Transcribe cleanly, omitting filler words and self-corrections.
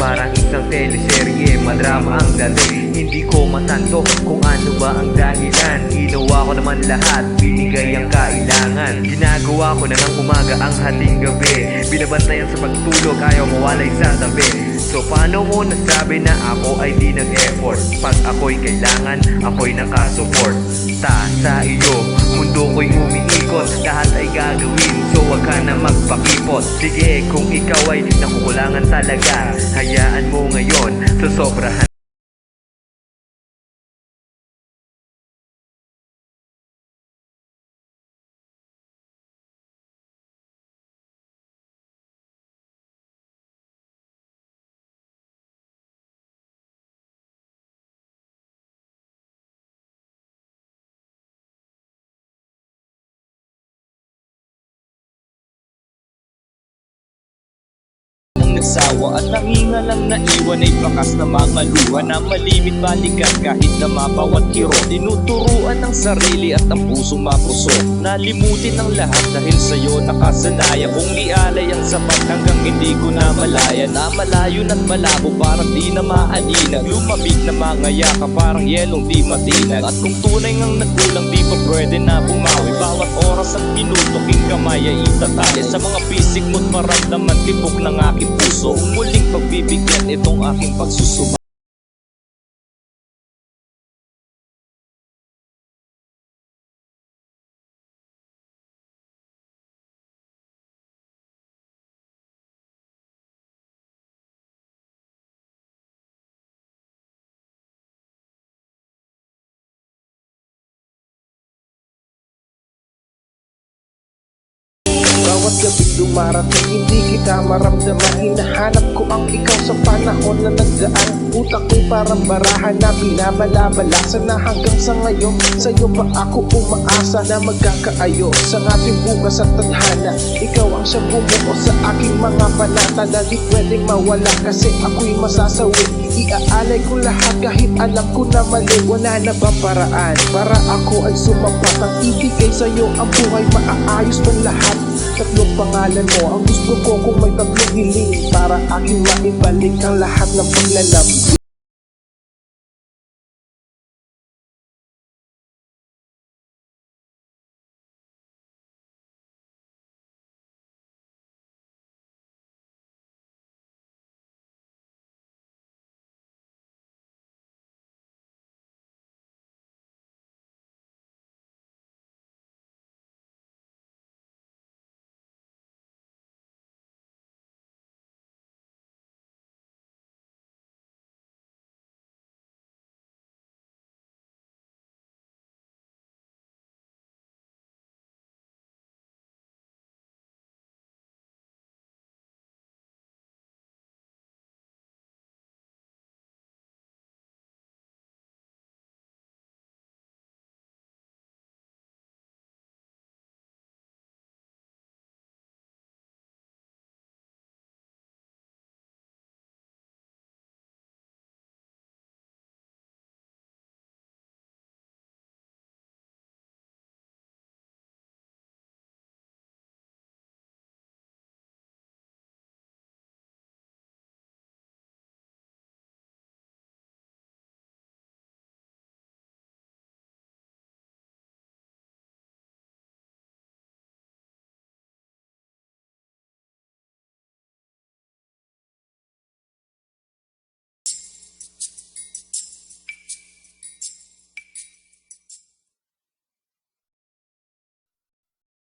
parang isang teleserye, madrama ang dating. Hindi ko matanto kung ano ba ang dahilan. Ginawa ko naman lahat, binigay ang kailangan. Ginagawa ko na ng umaga ang hating gabi, binabantayan sa pagtulog, ayaw mawalay sa tabi. So paano mo nasabi na ako ay di nag-effort? Pag ako'y kailangan, ako'y nakasupport. Sa iyo, mundo ko'y umiikot, lahat ay gagawin, so wag ka na magpakipot. Sige, kung ikaw ay nakukulangan talaga, hayaan mo ngayon, sosobrahan. Nagsawa at nangingalang naiwan ay bakas na mga luha na malimit balikan kahit na mapawat kiro. Tinuturuan ng sarili at ang pusong mapuso, nalimutin ang lahat dahil sa'yo nakasanaya. Kung ialay ang sapat hanggang hindi ko na malaya, na malayo na't malabo parang di na maalinag, lumabig na mga yaka parang yelong di matinag. At kung tunay ngang nagkulang di pa pwede na bumawi, bawat oras at minuto king kamay ay itatali sa mga pisik mo't maramdaman tibok ng aking puso. Muling pagbibigyan itong aking pagsusuma. Bawat gabing dumarating, hindi kita maramdaman. Hinahanap ko ang ikaw sa panahon na nagdaan. Utak ko'y parang barahan na binabalabalasan na hanggang sa ngayon. Sa'yo pa ako umaasa na magkakaayos sa ating bukas at tadhana. Ikaw ang siyang bumuo sa aking mga panata na di pwedeng mawala kasi ako'y masasawi. Iaalay ko lahat kahit alam ko na mali. Wala na bang paraan para ako ay sumapat? Ang ibigay sa'yo ang buhay, maaayos man lahat. Tatlong pangalan mo ang gusto ko kung may tatlong hiling, para aking maibalik ang lahat ng paglalam.